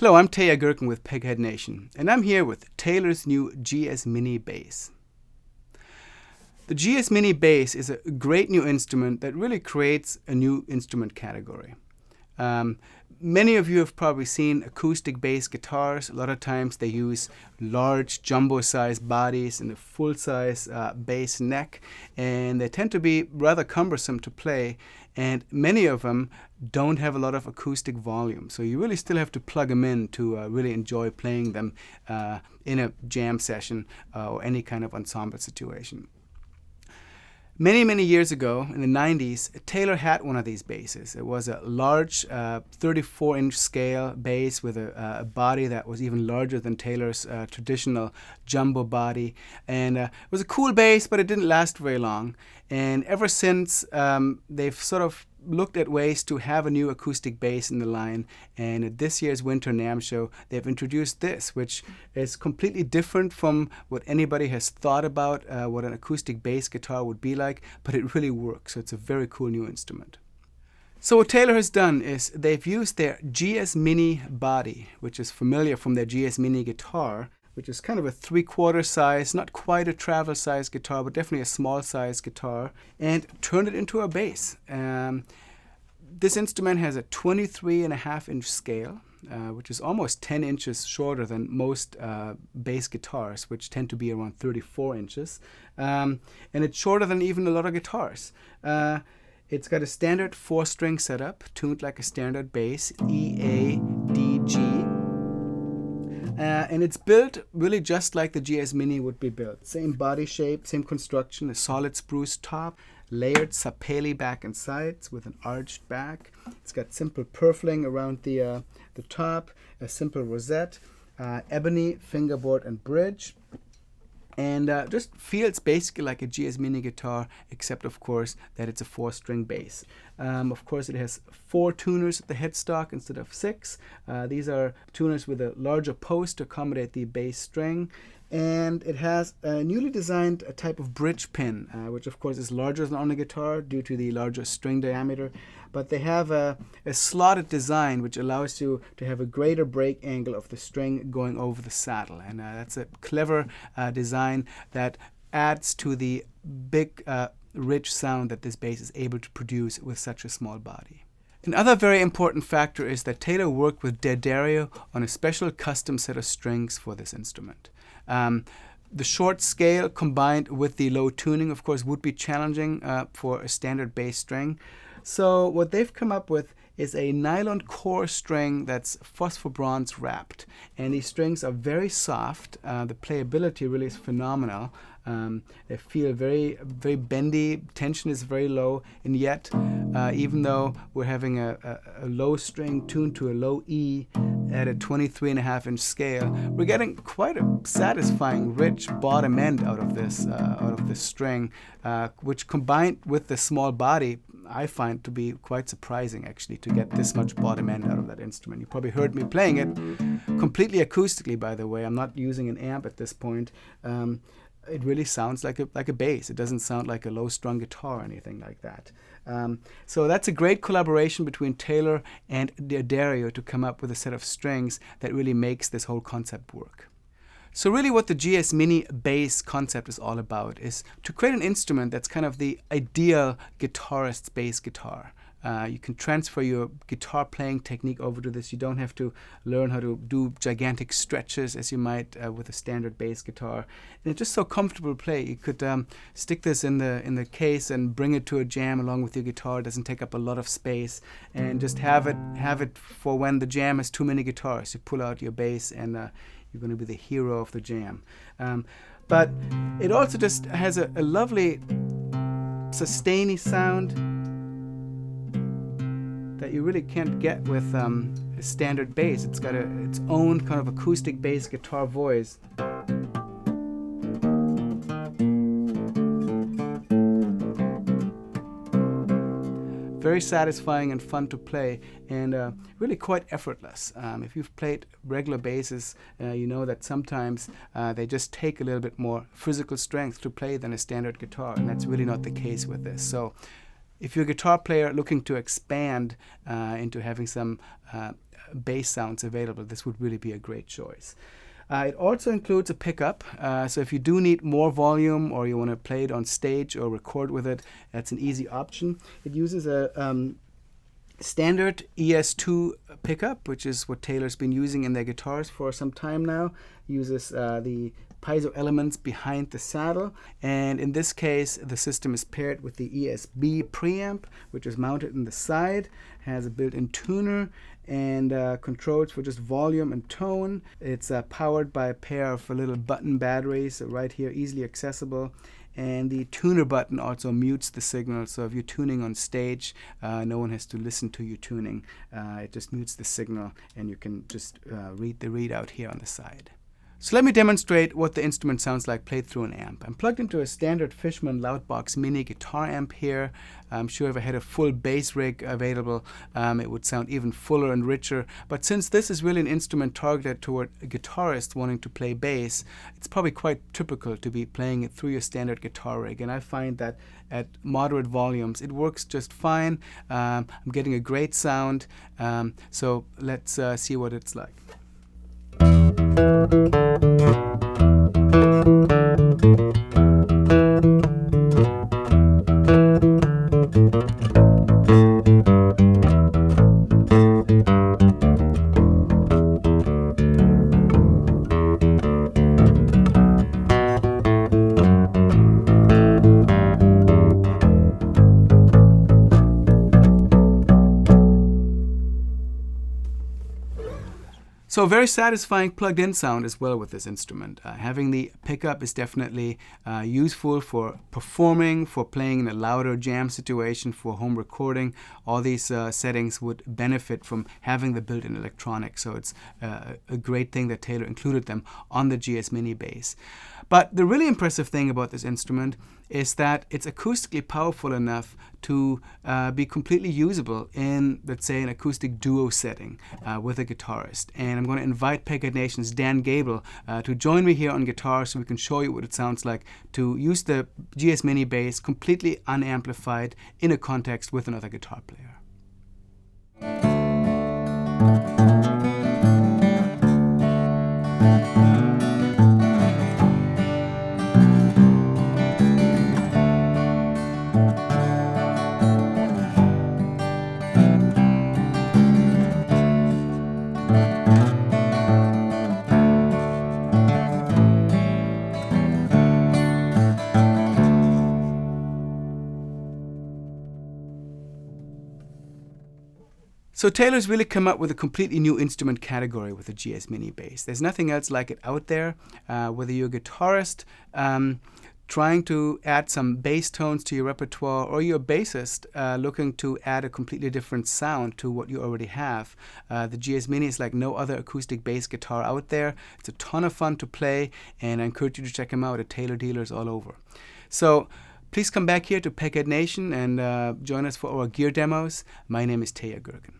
Hello, I'm Teja Gerken with Peghead Nation, and I'm here with Taylor's new GS Mini bass. The GS Mini bass is a great new instrument that really creates a new instrument category. Many of you have probably seen acoustic bass guitars. A lot of times they use large jumbo-sized bodies and a full-size bass neck, and they tend to be rather cumbersome to play, and many of them don't have a lot of acoustic volume. So you really still have to plug them in to really enjoy playing them in a jam session or any kind of ensemble situation. Many, many years ago, in the 90s, Taylor had one of these basses. It was a large 34-inch scale bass with a body that was even larger than Taylor's traditional jumbo body. And it was a cool bass, but it didn't last very long. And ever since, they've sort of looked at ways to have a new acoustic bass in the line, and at this year's Winter NAMM show they've introduced this, which is completely different from what anybody has thought about what an acoustic bass guitar would be like, but it really works, so it's a very cool new instrument. So what Taylor has done is they've used their GS Mini body, which is familiar from their GS Mini guitar, which is kind of a 3/4 size, not quite a travel size guitar, but definitely a small size guitar, and turned it into a bass. This instrument has a 23.5-inch scale, which is almost 10 inches shorter than most bass guitars, which tend to be around 34 inches. And it's shorter than even a lot of guitars. It's got a standard 4-string setup, tuned like a standard bass, E, A, D, G. And it's built really just like the GS Mini would be built. Same body shape, same construction, a solid spruce top, layered sapele back and sides with an arched back. It's got simple purfling around the top, a simple rosette, ebony fingerboard and bridge. And just feels basically like a GS Mini guitar, except of course that it's a 4-string bass. Of course it has 4 tuners at the headstock instead of 6. These are tuners with a larger post to accommodate the bass string. And it has a newly designed type of bridge pin, which of course is larger than on the guitar due to the larger string diameter. But they have a slotted design which allows you to have a greater break angle of the string going over the saddle. And that's a clever design that adds to the big, rich sound that this bass is able to produce with such a small body. Another very important factor is that Taylor worked with D'Addario on a special custom set of strings for this instrument. The short scale combined with the low tuning, of course, would be challenging for a standard bass string. So what they've come up with is a nylon core string that's phosphor bronze wrapped. And these strings are very soft. The playability really is phenomenal. They feel very, very bendy. Tension is very low. And yet, even though we're having a low string tuned to a low E at a 23.5-inch scale, we're getting quite a satisfying, rich bottom end out of this string, which combined with the small body, I find to be quite surprising actually to get this much bottom end out of that instrument. You probably heard me playing it completely acoustically, by the way. I'm not using an amp at this point. It really sounds like a bass. It doesn't sound like a low-strung guitar or anything like that. So that's a great collaboration between Taylor and D'Addario to come up with a set of strings that really makes this whole concept work. So really what the GS Mini bass concept is all about is to create an instrument that's kind of the ideal guitarist's bass guitar. You can transfer your guitar playing technique over to this. You don't have to learn how to do gigantic stretches as you might with a standard bass guitar. And it's just so comfortable to play. You could stick this in the case and bring it to a jam along with your guitar. It doesn't take up a lot of space, and just have it for when the jam has too many guitars. You pull out your bass and you're going to be the hero of the jam. But it also just has a lovely sustainy sound that you really can't get with a standard bass. It's got its own kind of acoustic bass guitar voice. Very satisfying and fun to play, and really quite effortless. If you've played regular basses, you know that sometimes they just take a little bit more physical strength to play than a standard guitar, and that's really not the case with this. So if you're a guitar player looking to expand into having some bass sounds available, this would really be a great choice. It also includes a pickup, so if you do need more volume or you want to play it on stage or record with it, that's an easy option. It uses a standard ES2 pickup, which is what Taylor's been using in their guitars for some time now. It uses the piezo elements behind the saddle, and in this case the system is paired with the ESB preamp, which is mounted in the side, has a built-in tuner and controls for just volume and tone. It's powered by a pair of little button batteries right here, easily accessible. And the tuner button also mutes the signal, so if you're tuning on stage, no one has to listen to you tuning. It just mutes the signal, and you can just read the readout here on the side. So let me demonstrate what the instrument sounds like played through an amp. I'm plugged into a standard Fishman Loudbox mini guitar amp here. I'm sure if I had a full bass rig available, it would sound even fuller and richer. But since this is really an instrument targeted toward a guitarist wanting to play bass, it's probably quite typical to be playing it through your standard guitar rig. And I find that at moderate volumes, it works just fine. I'm getting a great sound. So let's see what it's like. So very satisfying plugged-in sound as well with this instrument. Having the pickup is definitely useful for performing, for playing in a louder jam situation, for home recording. All these settings would benefit from having the built-in electronics. So it's a great thing that Taylor included them on the GS Mini bass. But the really impressive thing about this instrument is that it's acoustically powerful enough to be completely usable in, let's say, an acoustic duo setting with a guitarist. And I'm going to invite Peghead Nation's Dan Gabel to join me here on guitar so we can show you what it sounds like to use the GS Mini bass completely unamplified in a context with another guitar player. So Taylor's really come up with a completely new instrument category with the GS Mini bass. There's nothing else like it out there. Whether you're a guitarist trying to add some bass tones to your repertoire, or you're a bassist looking to add a completely different sound to what you already have, the GS Mini is like no other acoustic bass guitar out there. It's a ton of fun to play, and I encourage you to check them out at Taylor dealers all over. So please come back here to Peghead Nation and join us for our gear demos. My name is Teja Gerken.